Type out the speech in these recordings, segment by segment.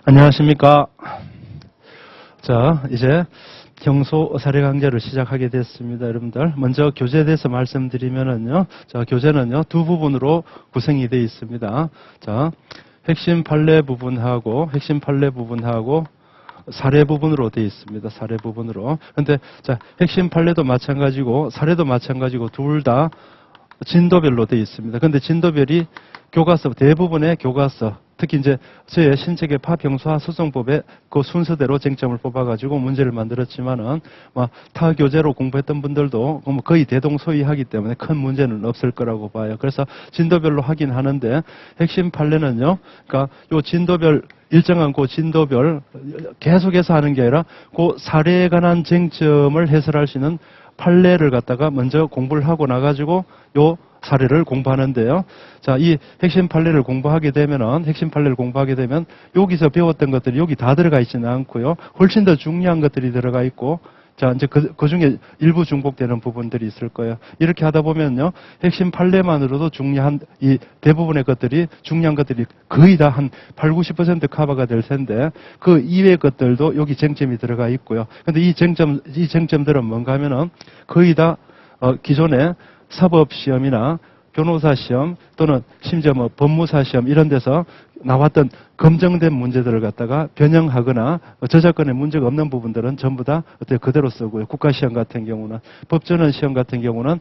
안녕하십니까. 자, 이제 경소 사례 강좌를 시작하게 됐습니다. 여러분들. 먼저 교재에 대해서 말씀드리면은요. 자, 교재는요, 두 부분으로 구성이 되어 있습니다. 자, 핵심 판례 부분하고 사례 부분으로 되어 있습니다. 사례 부분으로. 근데, 자, 핵심 판례도 마찬가지고, 사례도 마찬가지고, 둘 다 진도별로 되어 있습니다. 근데 진도별이 교과서, 대부분의 교과서, 특히 이제 저의 신체계 파병수화 소송법의 그 순서대로 쟁점을 뽑아가지고 문제를 만들었지만은 타 교재로 공부했던 분들도 거의 대동소이하기 때문에 큰 문제는 없을 거라고 봐요. 그래서 진도별로 하긴 하는데 핵심 판례는요, 그러니까 요 진도별 일정한 그 진도별 계속해서 하는 게 아니라 그 사례에 관한 쟁점을 해설할 수 있는 판례를 갖다가 먼저 공부를 하고 나가지고 요 사례를 공부하는데요. 자, 이 핵심 판례를 공부하게 되면 여기서 배웠던 것들이 여기 다 들어가 있지는 않고요. 훨씬 더 중요한 것들이 들어가 있고, 자, 이제 그 중에 일부 중복되는 부분들이 있을 거예요. 이렇게 하다 보면요. 핵심 판례만으로도 중요한, 이 대부분의 것들이, 중요한 것들이 거의 다 한 8, 90% 커버가 될 텐데, 그 이외의 것들도 여기 쟁점이 들어가 있고요. 근데 이 쟁점들은 뭔가 하면은 거의 다, 기존에 사법시험이나 변호사 시험 또는 심지어 법무사 시험 이런 데서 나왔던 검증된 문제들을 갖다가 변형하거나 저작권에 문제가 없는 부분들은 전부 다 그대로 쓰고요. 국가시험 같은 경우는, 법전원 시험 같은 경우는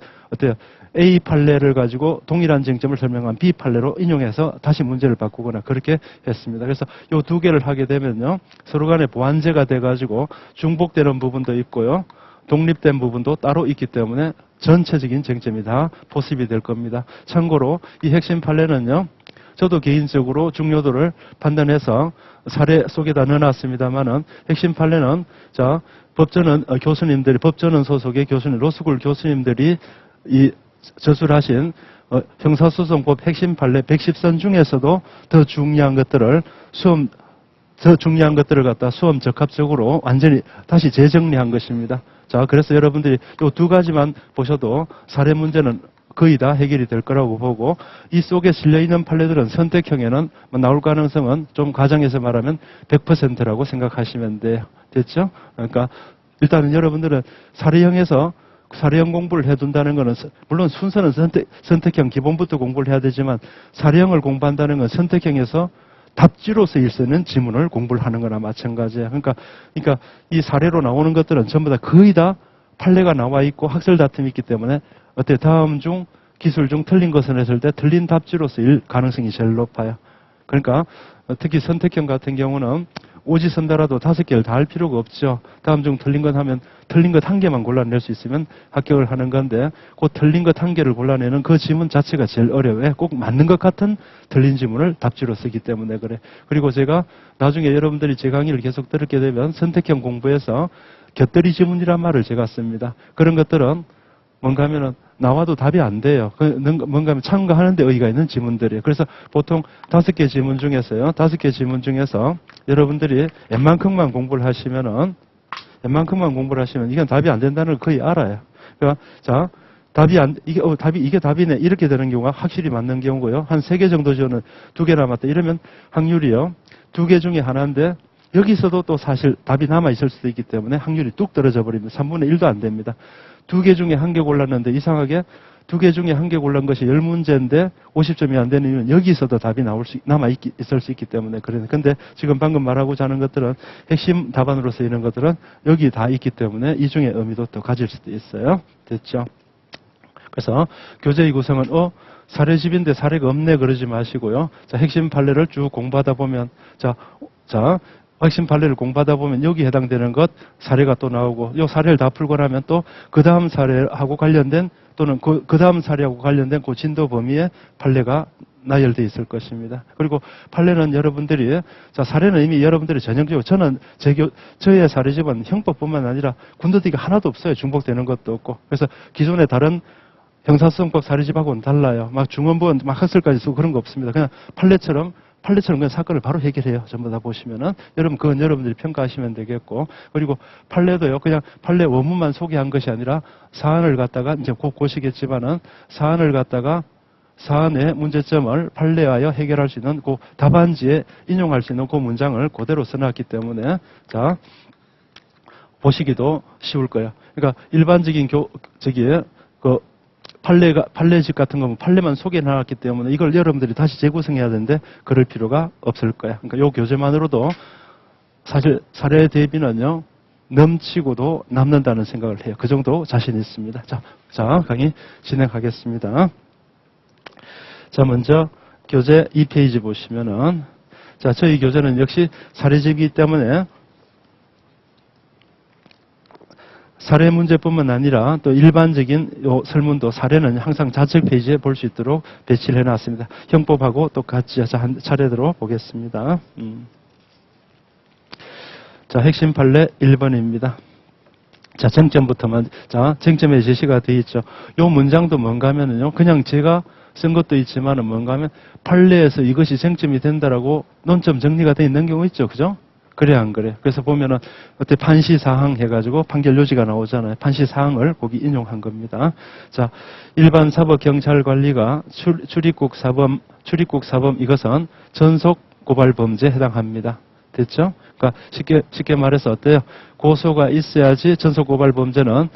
A 판례를 가지고 동일한 쟁점을 설명한 B 판례로 인용해서 다시 문제를 바꾸거나 그렇게 했습니다. 그래서 이 두 개를 하게 되면요. 서로 간에 보완제가 돼가지고 중복되는 부분도 있고요. 독립된 부분도 따로 있기 때문에 전체적인 쟁점이 다 포섭이 될 겁니다. 참고로 이 핵심 판례는요, 저도 개인적으로 중요도를 판단해서 사례 속에다 넣어놨습니다만은 핵심 판례는, 자, 법전은 소속의 교수님, 로스쿨 교수님들이 이 저술하신 형사소송법 핵심 판례 110선 중에서도 더 중요한 것들을 갖다 수험 적합적으로 완전히 다시 재정리한 것입니다. 자, 그래서 여러분들이 이 두 가지만 보셔도 사례 문제는 거의 다 해결이 될 거라고 보고, 이 속에 실려있는 판례들은 선택형에는 나올 가능성은 좀 가정해서 말하면 100%라고 생각하시면 돼요. 됐죠? 그러니까 일단은 여러분들은 사례형 공부를 해둔다는 것은, 물론 순서는 선택형 기본부터 공부를 해야 되지만, 사례형을 공부한다는 건 선택형에서 답지로서 쓰는 지문을 공부를 하는 거나 마찬가지예요. 그러니까 이 사례로 나오는 것들은 전부 다 거의 다 판례가 나와 있고 학설 다툼이 있기 때문에 다음 중 기술 중 틀린 것을 했을 때 틀린 답지로서 일 가능성이 제일 높아요. 그러니까 특히 선택형 같은 경우는 오지선다라도 5개를 다 할 필요가 없죠. 다음 중 틀린 것 하면 틀린 것 1개만 골라낼 수 있으면 합격을 하는 건데, 그 틀린 것 1개를 골라내는 그 지문 자체가 제일 어려워요. 꼭 맞는 것 같은 틀린 지문을 답지로 쓰기 때문에 그래. 그리고 제가 나중에 여러분들이 제 강의를 계속 들었게 되면 선택형 공부에서 곁들이 지문이란 말을 제가 씁니다. 그런 것들은 뭔가 하면은 나와도 답이 안 돼요. 뭔가 하면 참가하는 데 의의가 있는 지문들이에요. 그래서 보통 5개 지문 중에서 여러분들이 웬만큼만 공부를 하시면 이건 답이 안 된다는 걸 거의 알아요. 그러니까 자, 이게 답이네. 이렇게 되는 경우가 확실히 맞는 경우고요. 한 3개 정도 지원은 2개 남았다. 이러면 확률이요. 2개 중에 하나인데, 여기서도 또 사실 답이 남아있을 수도 있기 때문에 확률이 뚝 떨어져 버립니다. 3분의 1도 안 됩니다. 2개 중에 1개 골랐는데 이상하게 2개 중에 1개 골란 것이 10문제인데 50점이 안 되는 이유는 여기서도 답이 남아있을 수 있기 때문에 그래요. 근데 지금 방금 말하고자 하는 것들은 핵심 답안으로 쓰이는 것들은 여기 다 있기 때문에 이 중에 의미도 또 가질 수도 있어요. 됐죠? 그래서 교재의 구성은 사례집인데 사례가 없네 그러지 마시고요. 자, 핵심 판례를 쭉 공부하다 보면 자, 핵심 판례를 공부하다 보면 여기 해당되는 것 사례가 또 나오고, 이 사례를 다 풀고 나면 또 그 다음 사례하고 관련된 또는 그 다음 사례하고 관련된 그 진도 범위의 판례가 나열되어 있을 것입니다. 그리고 판례는 여러분들이, 자, 사례는 이미 여러분들이 전형적으로, 저는 저의 사례집은 형법뿐만 아니라 군더더기가 하나도 없어요. 중복되는 것도 없고. 그래서 기존의 다른 형사소송법 사례집하고는 달라요. 막 중원부원 막 학설까지 쓰고 그런 거 없습니다. 그냥 판례처럼 그냥 사건을 바로 해결해요. 전부 다 보시면은. 그건 여러분들이 평가하시면 되겠고. 그리고 판례도요, 그냥 판례 원문만 소개한 것이 아니라 사안을 갖다가, 이제 곧 보시겠지만은, 사안을 갖다가 사안의 문제점을 판례하여 해결할 수 있는 그 답안지에 인용할 수 있는 그 문장을 그대로 써놨기 때문에 자 보시기도 쉬울 거예요. 그러니까 일반적인 그 판례집 같은 거면 판례만 소개해놨기 때문에 이걸 여러분들이 다시 재구성해야 되는데 그럴 필요가 없을 거야. 그러니까 이 교재만으로도 사실 사례 대비는요 넘치고도 남는다는 생각을 해요. 그 정도 자신 있습니다. 자 강의 진행하겠습니다. 자 먼저 교재 2페이지 보시면은 자 저희 교재는 역시 사례집이기 때문에 사례 문제뿐만 아니라 또 일반적인 요 설문도 사례는 항상 좌측 페이지에 볼 수 있도록 배치를 해놨습니다. 형법하고 똑같이 한 차례대로 보겠습니다. 자, 핵심 판례 1번입니다. 자, 쟁점부터만, 자, 쟁점에 제시가 되어 있죠. 요 문장도 뭔가 하면은요, 그냥 제가 쓴 것도 있지만은 뭔가 하면 판례에서 이것이 쟁점이 된다라고 논점 정리가 되어 있는 경우 있죠. 그죠? 그래 안 그래? 그래서 보면은 어때 판시사항 해가지고 판결 요지가 나오잖아요. 판시사항을 거기 인용한 겁니다. 자, 일반 사법 경찰 관리가 출입국 사범 이것은 전속 고발 범죄에 해당합니다. 됐죠? 그러니까 쉽게 말해서 어때요? 고소가 있어야지 전속 고발 범죄는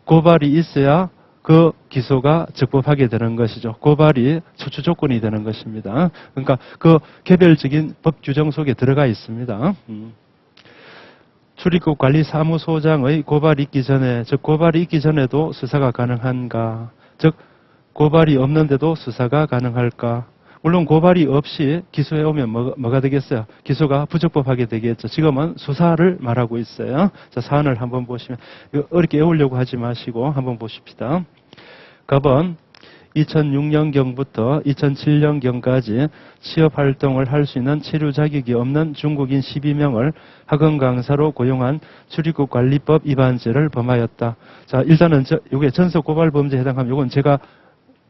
고발이 있어야 그 기소가 적법하게 되는 것이죠. 고발이 초추 조건이 되는 것입니다. 그러니까 그 개별적인 법 규정 속에 들어가 있습니다. 출입국 관리 사무소장의 고발이 있기 전에, 즉 고발이 있기 전에도 수사가 가능한가? 즉 고발이 없는데도 수사가 가능할까? 물론 고발이 없이 기소해 오면 뭐가 되겠어요? 기소가 부적법하게 되겠죠. 지금은 수사를 말하고 있어요. 자, 사안을 한번 보시면 어렵게 외우려고 하지 마시고 한번 보십시다. 갑은 2006년경부터 2007년경까지 취업활동을 할 수 있는 체류 자격이 없는 중국인 12명을 학원 강사로 고용한 출입국관리법 위반죄를 범하였다. 자, 일단은 이게 전속고발범죄에 해당하면 이건 제가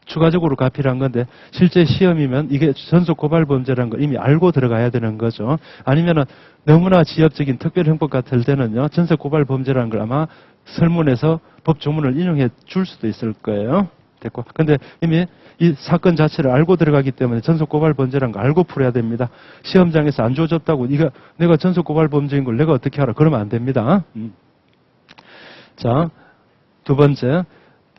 추가적으로 가필한 건데 실제 시험이면 이게 전속고발범죄라는 걸 이미 알고 들어가야 되는 거죠. 아니면은 너무나 지엽적인 특별형법 같을 때는요. 전속고발범죄라는 걸 아마 설문에서 법조문을 인용해 줄 수도 있을 거예요. 됐고. 근데 이미 이 사건 자체를 알고 들어가기 때문에 전속고발범죄라는 거 알고 풀어야 됩니다. 시험장에서 안 줘줬다고 내가 전속고발범죄인 걸 내가 어떻게 알아? 그러면 안 됩니다. 자, 두 번째.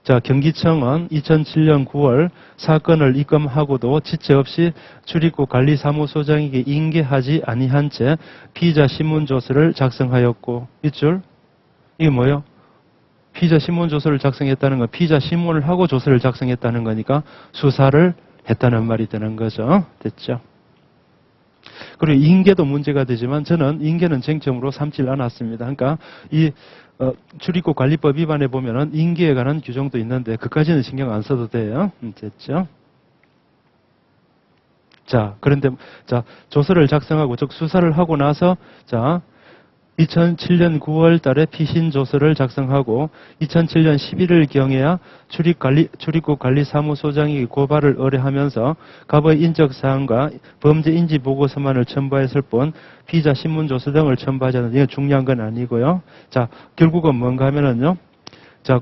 자, 경기청은 2007년 9월 사건을 입건하고도 지체 없이 출입국 관리사무소장에게 인계하지 아니한 채 피의자 신문조서를 작성하였고, 이줄 이게 뭐예요? 피의자 신문조서를 작성했다는 건 피의자 신문을 하고 조서를 작성했다는 거니까 수사를 했다는 말이 되는 거죠. 됐죠? 그리고 인계도 문제가 되지만 저는 인계는 쟁점으로 삼질 않았습니다. 그러니까 이 출입국 관리법 위반에 보면은 인계에 관한 규정도 있는데 그까지는 신경 안 써도 돼요. 됐죠? 자, 그런데 자, 조서를 작성하고 즉 수사를 하고 나서 자, 2007년 9월 달에 피신 조서를 작성하고 2007년 11월경에야 출입국 관리사무소장이 고발을 의뢰하면서 갑의 인적사항과 범죄 인지 보고서만을 첨부했을 뿐 피의자 신문조서 등을 첨부하지 않는 이게 중요한 건 아니고요. 자, 결국은 뭔가 하면은요. 자,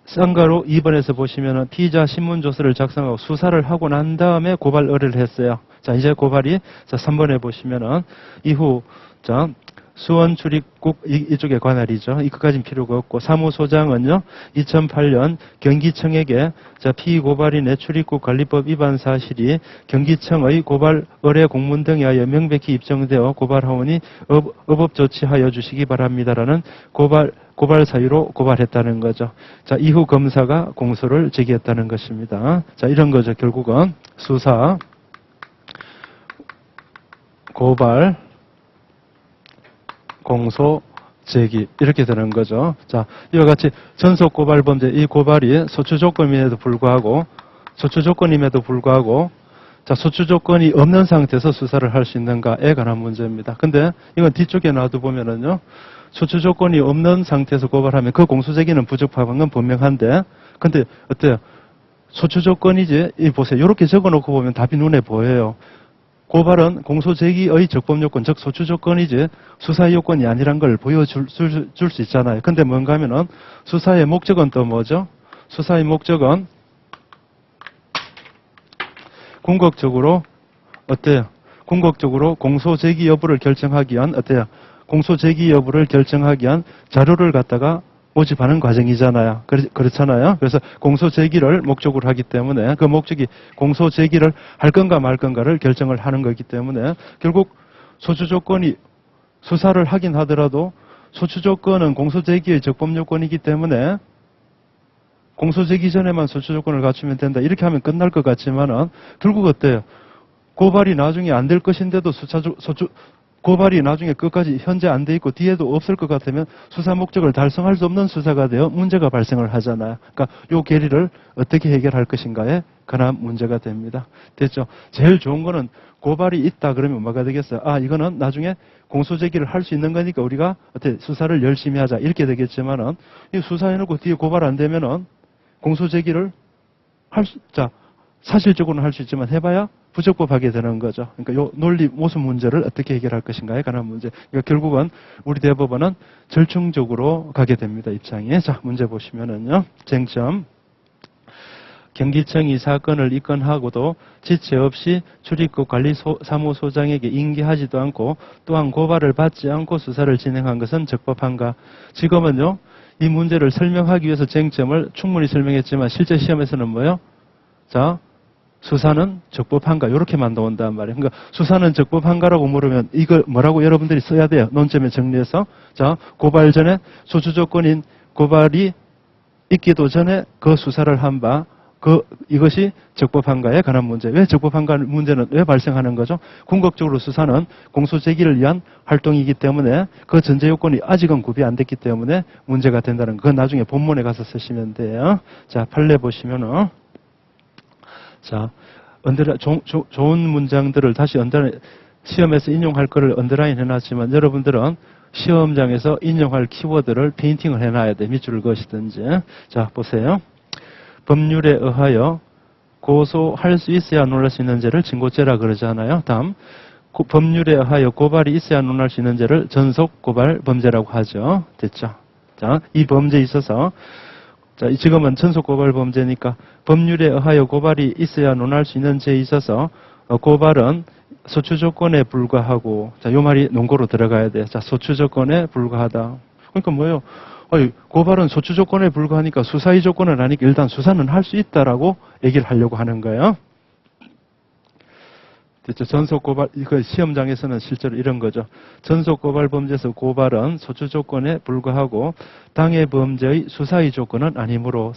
쌍가로 2번에서 보시면은 피의자 신문조서를 작성하고 수사를 하고 난 다음에 고발 의뢰를 했어요. 자, 이제 고발이 자, 3번에 보시면은 이후 자, 수원 출입국 이쪽에 관할이죠. 이것까지는 필요가 없고 사무소장은요. 2008년 경기청에게 자, 피고발인의 출입국 관리법 위반 사실이 경기청의 고발 의뢰 공문 등에 하여 명백히 입증되어 고발하오니 의법 조치하여 주시기 바랍니다라는 고발 사유로 고발했다는 거죠. 자, 이후 검사가 공소를 제기했다는 것입니다. 자, 이런 거죠. 결국은 수사, 고발, 공소, 제기 이렇게 되는 거죠. 자, 이와 같이 전속 고발 범죄 이 고발이 소추 조건임에도 불구하고 자, 소추 조건이 없는 상태에서 수사를 할 수 있는가에 관한 문제입니다. 근데 이건 뒤쪽에 놔두 보면은요. 소추 조건이 없는 상태에서 고발하면 그 공소 제기는 부적합한 건 분명한데 근데 어때요? 소추 조건이지 이 보세요. 이렇게 적어 놓고 보면 답이 눈에 보여요. 고발은 공소 제기의 적법 요건, 즉 소추 조건이지 수사의 요건이 아니란 걸 보여줄 수 있잖아요. 근데 뭔가 하면은 수사의 목적은 또 뭐죠? 수사의 목적은 궁극적으로 어때요? 궁극적으로 공소 제기 여부를 결정하기 위한 어때요? 공소 제기 여부를 결정하기 위한 자료를 갖다가 모집하는 과정이잖아요. 그렇잖아요. 그래서 공소 제기를 목적으로 하기 때문에 그 목적이 공소 제기를 할 건가 말 건가를 결정을 하는 거기 때문에 결국 소추 조건이 수사를 하긴 하더라도 소추 조건은 공소 제기의 적법 요건이기 때문에 공소 제기 전에만 소추 조건을 갖추면 된다. 이렇게 하면 끝날 것 같지만은 결국 어때요? 고발이 나중에 안 될 것인데도 고발이 나중에 끝까지 현재 안 돼 있고 뒤에도 없을 것 같으면 수사 목적을 달성할 수 없는 수사가 되어 문제가 발생을 하잖아요. 그러니까 요 계리를 어떻게 해결할 것인가에 관한 문제가 됩니다. 됐죠? 제일 좋은 거는 고발이 있다 그러면 뭐가 되겠어요? 아, 이거는 나중에 공소 제기를 할 수 있는 거니까 우리가 어떻게 수사를 열심히 하자 이렇게 되겠지만은 이 수사해놓고 뒤에 고발 안 되면은 공소 제기를 사실적으로는 할 수 있지만 해봐야 부적법하게 되는 거죠. 그러니까 요 논리 모순 문제를 어떻게 해결할 것인가에 관한 문제. 그러니까 결국은 우리 대법원은 절충적으로 가게 됩니다. 입장에. 자, 문제 보시면은요. 쟁점. 경기청이 사건을 입건하고도 지체 없이 출입국 관리사무소장에게 인계하지도 않고 또한 고발을 받지 않고 수사를 진행한 것은 적법한가? 지금은요. 이 문제를 설명하기 위해서 쟁점을 충분히 설명했지만 실제 시험에서는 뭐예요? 자, 수사는 적법한가? 이렇게만 나온단 말이에요. 그러니까 수사는 적법한가라고 물으면 이걸 뭐라고 여러분들이 써야 돼요? 논점에 정리해서. 자, 고발 전에 소추 조건인 고발이 있기도 전에 그 수사를 한 바, 이것이 적법한가에 관한 문제. 왜 적법한가 문제는 왜 발생하는 거죠? 궁극적으로 수사는 공소 제기를 위한 활동이기 때문에 그 전제 요건이 아직은 구비 안 됐기 때문에 문제가 된다는 거. 그건 나중에 본문에 가서 쓰시면 돼요. 자, 판례 보시면은. 자, 좋은 문장들을 다시 시험에서 인용할 거를 언더라인 해놨지만 여러분들은 시험장에서 인용할 키워드를 페인팅을 해놔야 돼. 밑줄을 그으시든지. 자, 보세요. 법률에 의하여 고소할 수 있어야 논할 수 있는 죄를 징고죄라 그러잖아요. 다음, 법률에 의하여 고발이 있어야 논할 수 있는 죄를 전속 고발 범죄라고 하죠. 됐죠? 자, 이 범죄에 있어서 자, 지금은 전속 고발 범죄니까 법률에 의하여 고발이 있어야 논할 수 있는 죄에 있어서 고발은 소추 조건에 불과하고 자, 요 말이 논고로 들어가야 돼. 자, 소추 조건에 불과하다. 그러니까 뭐예요? 고발은 소추 조건에 불과하니까 수사의 조건은 아니니까 일단 수사는 할 수 있다라고 얘기를 하려고 하는 거예요. 됐죠? 전속 고발, 이거 시험장에서는 실제로 이런 거죠. 전속 고발 범죄에서 고발은 소추 조건에 불과하고 당해 범죄의 수사의 조건은 아니므로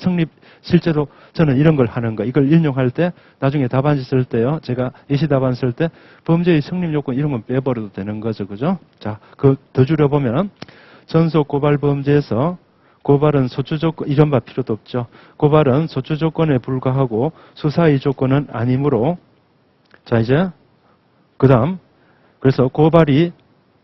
실제로 저는 이런 걸 하는 거. 이걸 인용할 때 나중에 답안지 쓸 때요. 제가 예시 답안 쓸 때 범죄의 성립 요건 이런 건 빼버려도 되는 거죠. 그죠? 자, 더 줄여보면 전속 고발 범죄에서 고발은 소추 조건, 이런 바 필요도 없죠. 고발은 소추 조건에 불과하고 수사의 조건은 아니므로 자, 이제, 그 다음. 그래서 고발이,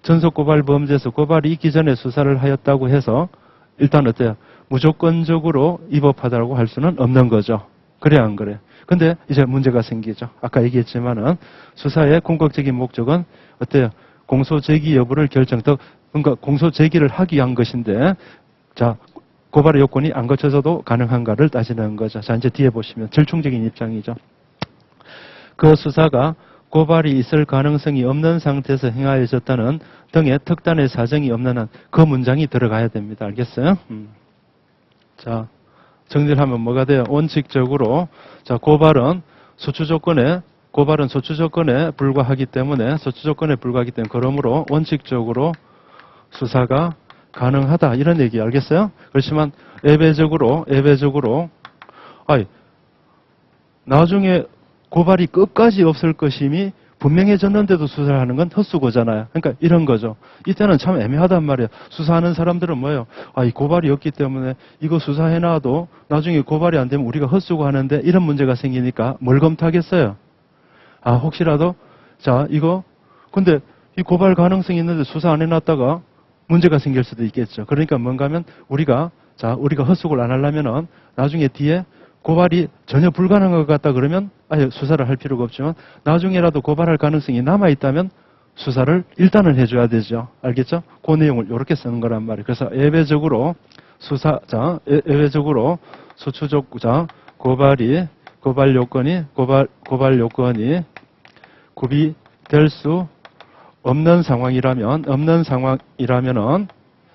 전속 고발 범죄에서 고발이 있기 전에 수사를 하였다고 해서, 일단 어때요? 무조건적으로 위법하다고 할 수는 없는 거죠. 그래, 안 그래? 근데 이제 문제가 생기죠. 아까 얘기했지만은, 수사의 궁극적인 목적은 어때요? 공소 제기 여부를 그러니까 공소 제기를 하기 위한 것인데, 자, 고발의 요건이 안 거쳐져도 가능한가를 따지는 거죠. 자, 이제 뒤에 보시면 절충적인 입장이죠. 그 수사가 고발이 있을 가능성이 없는 상태에서 행하여졌다는 등의 특단의 사정이 없는 한 그 문장이 들어가야 됩니다. 알겠어요? 자, 정리를 하면 뭐가 돼요? 원칙적으로 자, 고발은 소추 조건에 불과하기 때문에 그러므로 원칙적으로 수사가 가능하다 이런 얘기 알겠어요? 그렇지만 예외적으로 나중에 고발이 끝까지 없을 것임이 분명해졌는데도 수사를 하는 건 헛수고잖아요. 그러니까 이런 거죠. 이때는 참 애매하단 말이에요. 수사하는 사람들은 뭐예요? 이 고발이 없기 때문에 이거 수사해놔도 나중에 고발이 안 되면 우리가 헛수고하는데 이런 문제가 생기니까 뭘 검토하겠어요? 혹시라도 자, 근데 이 고발 가능성이 있는데 수사 안 해놨다가 문제가 생길 수도 있겠죠. 그러니까 뭔가 하면 우리가 헛수고를 안 하려면은 나중에 뒤에 고발이 전혀 불가능한 것 같다 그러면 아예 수사를 할 필요가 없지만 나중에라도 고발할 가능성이 남아있다면 수사를 일단은 해줘야 되죠. 알겠죠? 그 내용을 이렇게 쓰는 거란 말이에요. 그래서 예외적으로 소추적자 고발이 고발 요건이 구비될 수 없는 상황이라면은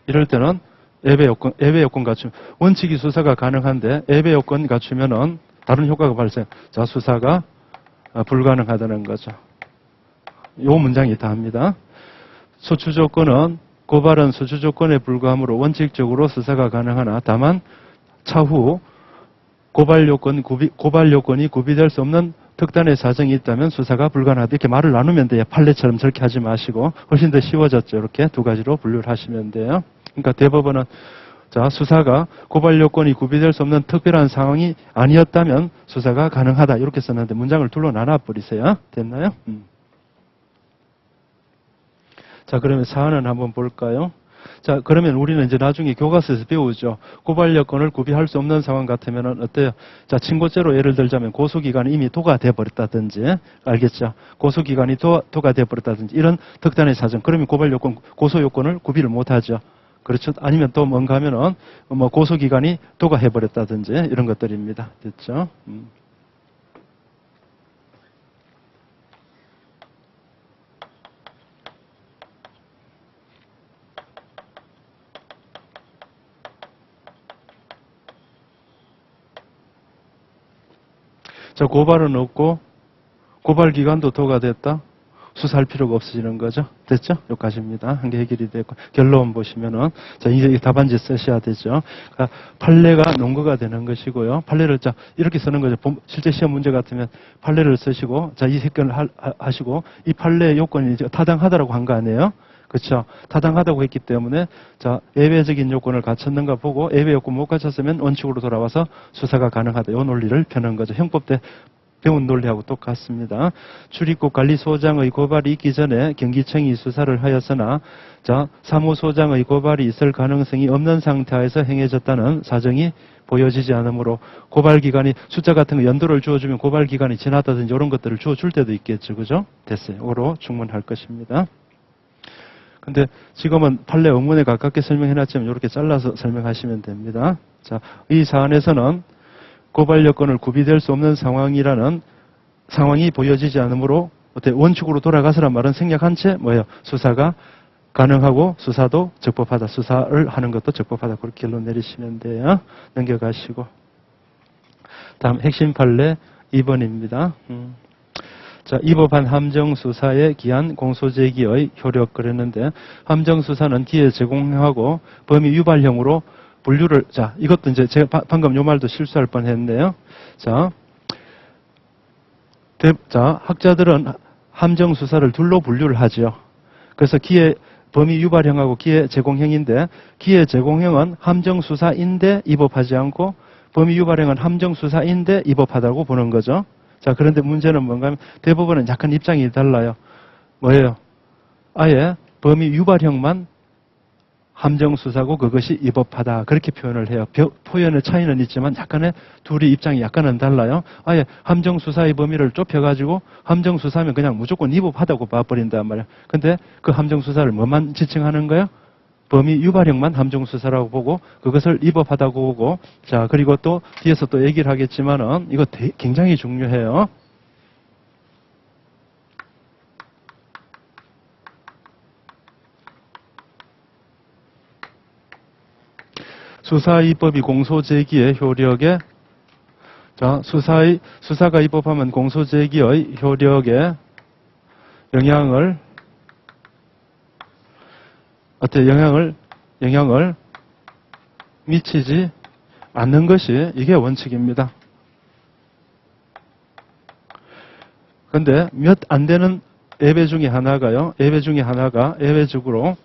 이럴 때는 예외 요건 갖추면 원칙이 수사가 가능한데 예외 요건 갖추면은 다른 효과가 발생. 자, 수사가 불가능하다는 거죠. 요 문장이 다합니다. 소추 조건은 고발은 소추 조건에 불과하므로 원칙적으로 수사가 가능하나 다만 차후 고발 요건이 구비될 수 없는 특단의 사정이 있다면 수사가 불가능하다. 이렇게 말을 나누면 돼요. 판례처럼 저렇게 하지 마시고 훨씬 더 쉬워졌죠. 이렇게 두 가지로 분류를 하시면 돼요. 그러니까 대법원은 자, 수사가 고발 요건이 구비될 수 없는 특별한 상황이 아니었다면 수사가 가능하다. 이렇게 썼는데 문장을 둘로 나눠 버리세요. 됐나요? 자, 그러면 사안은 한번 볼까요? 자, 그러면 우리는 이제 나중에 교과서에서 배우죠. 고발 여건을 구비할 수 없는 상황 같으면 어때요? 자, 친고죄로 예를 들자면 고소기간이 이미 도가 돼버렸다든지, 알겠죠? 고소기간이 도가 돼버렸다든지, 이런 특단의 사정. 그러면 고발 요건, 고소 요건을 구비를 못하죠. 그렇죠? 아니면 또 뭔가 하면은, 뭐 고소기간이 도가 해버렸다든지, 이런 것들입니다. 됐죠? 자, 고발은 없고 고발 기간도 도가 됐다. 수사할 필요가 없어지는 거죠. 됐죠? 여기까지입니다. 한 개 해결이 됐고 결론 보시면은 자, 이제 답안지 쓰셔야 되죠. 그러니까 판례가 논거가 되는 것이고요. 판례를 자 이렇게 쓰는 거죠. 실제 시험 문제 같으면 판례를 쓰시고 자, 이 색깔을 하시고 이 판례 요건이 타당하다라고 한 거 아니에요? 그렇죠. 타당하다고 했기 때문에 자, 예외적인 요건을 갖췄는가 보고 예외 요건 못 갖췄으면 원칙으로 돌아와서 수사가 가능하다. 이 논리를 펴는 거죠. 형법 때 배운 논리하고 똑같습니다. 출입국 관리소장의 고발이 있기 전에 경기청이 수사를 하였으나 자, 사무소장의 고발이 있을 가능성이 없는 상태에서 행해졌다는 사정이 보여지지 않으므로 고발기간이 숫자 같은 거 연도를 주어주면 고발기간이 지났다든지 이런 것들을 주어줄 때도 있겠죠. 그죠? 됐어요. 오로 충분할 것입니다. 근데 지금은 판례 원문에 가깝게 설명해놨지만 이렇게 잘라서 설명하시면 됩니다. 자, 이 사안에서는 고발 여건을 구비될 수 없는 상황이라는 상황이 보여지지 않으므로 어때 원칙으로 돌아가서란 말은 생략한 채 뭐예요? 수사가 가능하고 수사도 적법하다. 수사를 하는 것도 적법하다. 그렇게 결론 내리시면 돼요. 넘겨가시고 다음 핵심 판례 2번입니다. 자, 이 법안 함정수사에 기한 공소제기의 효력 그랬는데 함정수사는 기회 제공하고 범위 유발형으로 분류를 자 이것도 이제 제가 방금 요 말도 실수할 뻔했네요. 자, 학자들은 함정수사를 둘로 분류를 하죠. 그래서 기회 범위 유발형하고 기회 제공형인데 기회 제공형은 함정수사인데 입법하지 않고 범위 유발형은 함정수사인데 입법하다고 보는 거죠. 자, 그런데 문제는 뭔가 하면 대법원은 약간 입장이 달라요. 뭐예요? 아예 범위 유발형만 함정수사고 그것이 입법하다. 그렇게 표현을 해요. 표현의 차이는 있지만 약간의 둘이 입장이 약간은 달라요. 아예 함정수사의 범위를 좁혀가지고 함정수사하면 그냥 무조건 입법하다고 봐버린단 말이에요. 근데 그 함정수사를 뭐만 지칭하는 거예요? 범위 유발형만 함정수사라고 보고 그것을 입법하다고 보고 자 그리고 또 뒤에서 또 얘기를 하겠지만은 이거 굉장히 중요해요. 수사입법이 공소제기의 효력에 자 수사가 입법하면 공소제기의 효력에 영향을 미치지 않는 것이 이게 원칙입니다. 그런데 몇 안 되는 예외 중에 하나가요. 예외적으로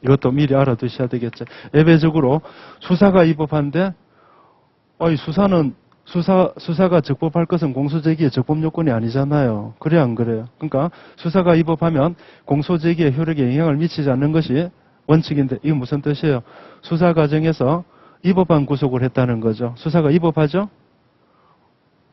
이것도 미리 알아두셔야 되겠죠. 예외적으로 수사가 입법한데 수사가 적법할 것은 공소제기의 적법 요건이 아니잖아요. 그래 안 그래요? 그러니까 수사가 입법하면 공소제기의 효력에 영향을 미치지 않는 것이 원칙인데 이게 무슨 뜻이에요? 수사 과정에서 입법한 구속을 했다는 거죠. 수사가 입법하죠?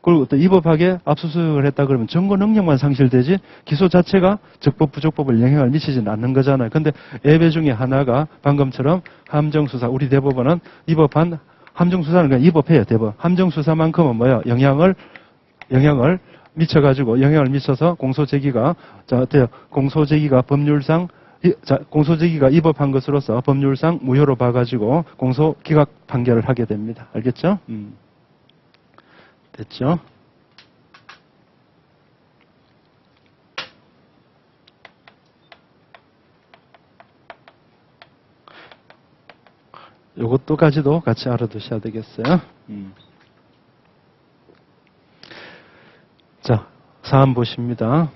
그리고 또 입법하게 압수수색을 했다 그러면 증거 능력만 상실되지 기소 자체가 적법 부적법을 영향을 미치지는 않는 거잖아요. 근데 예외 중에 하나가 방금처럼 함정수사 우리 대법원은 입법한 함정수사는 그냥 입법해요, 대법. 함정수사만큼은 뭐야? 영향을 미쳐가지고, 영향을 미쳐서 공소제기가, 자, 어때요? 공소제기가 법률상, 자, 공소제기가 입법한 것으로서 법률상 무효로 봐가지고 공소 기각 판결을 하게 됩니다. 알겠죠? 됐죠? 요것도까지도 같이 알아두셔야 되겠어요. 자, 사안 보십니다.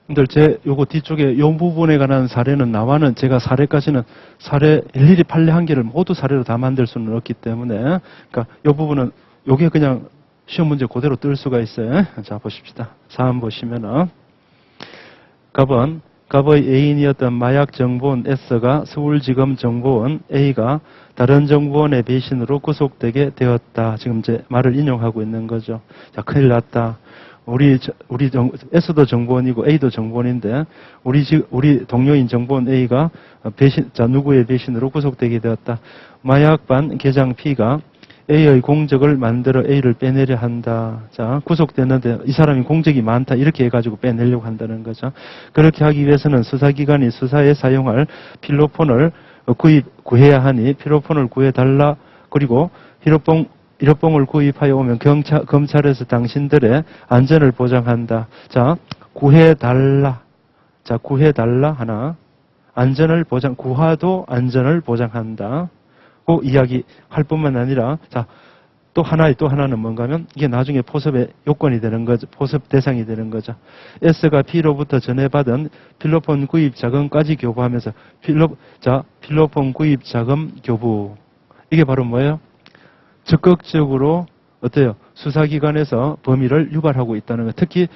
근데 요거 뒤쪽에 요 부분에 관한 사례는 나와는 제가 사례까지는 일일이 판례 한 개를 모두 사례로 다 만들 수는 없기 때문에, 그러니까 요 부분은 요게 그냥 시험 문제 그대로 뜰 수가 있어요. 자, 보십시다. 사안 보시면은, 갑의 애인이었던 마약 정보원 S가 서울지검 정보원 A가 다른 정보원의 배신으로 구속되게 되었다. 지금 이제 말을 인용하고 있는 거죠. 자, 큰일 났다. S도 정보원이고 A도 정보원인데, 우리 동료인 정보원 A가 누구의 배신으로 구속되게 되었다. 마약반 계장 P가 A의 공적을 만들어 A를 빼내려 한다. 자, 구속됐는데 이 사람이 공적이 많다. 이렇게 해가지고 빼내려고 한다는 거죠. 그렇게 하기 위해서는 수사기관이 수사에 사용할 필로폰을 구해야 하니 필로폰을 구해달라. 그리고 필로폰을 구입하여 오면 검찰에서 당신들의 안전을 보장한다. 자, 구해달라. 자, 구해달라 하나. 구하도 안전을 보장한다. 그 이야기 할 뿐만 아니라, 자, 또 하나는 뭔가 하면, 이게 나중에 포섭의 요건이 되는 거죠. 포섭 대상이 되는 거죠. S가 P로부터 전해받은 필로폰 구입 자금까지 교부하면서, 필로폰 구입 자금 교부. 이게 바로 뭐예요? 적극적으로, 어때요? 수사기관에서 범위를 유발하고 있다는 거예요. 특히,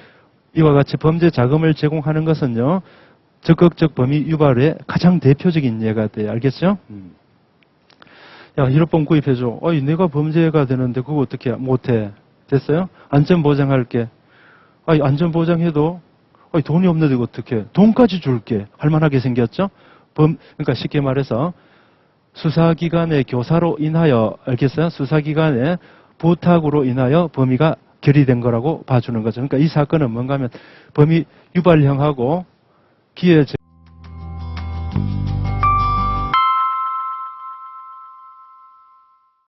이와 같이 범죄 자금을 제공하는 것은요, 적극적 범위 유발의 가장 대표적인 예가 돼요. 알겠죠? 야, 1호번 구입해줘. 내가 범죄가 되는데 그거 어떻게 못해? 됐어요? 안전보장할게. 안전보장해도 돈이 없는데 이거 어떻게? 돈까지 줄게. 할만하게 생겼죠? 그러니까 쉽게 말해서 수사기관의 교사로 인하여, 알겠어요? 수사기관의 부탁으로 인하여 범위가 결의된 거라고 봐주는 거죠. 그러니까 이 사건은 뭔가 하면 범위 유발형하고 기회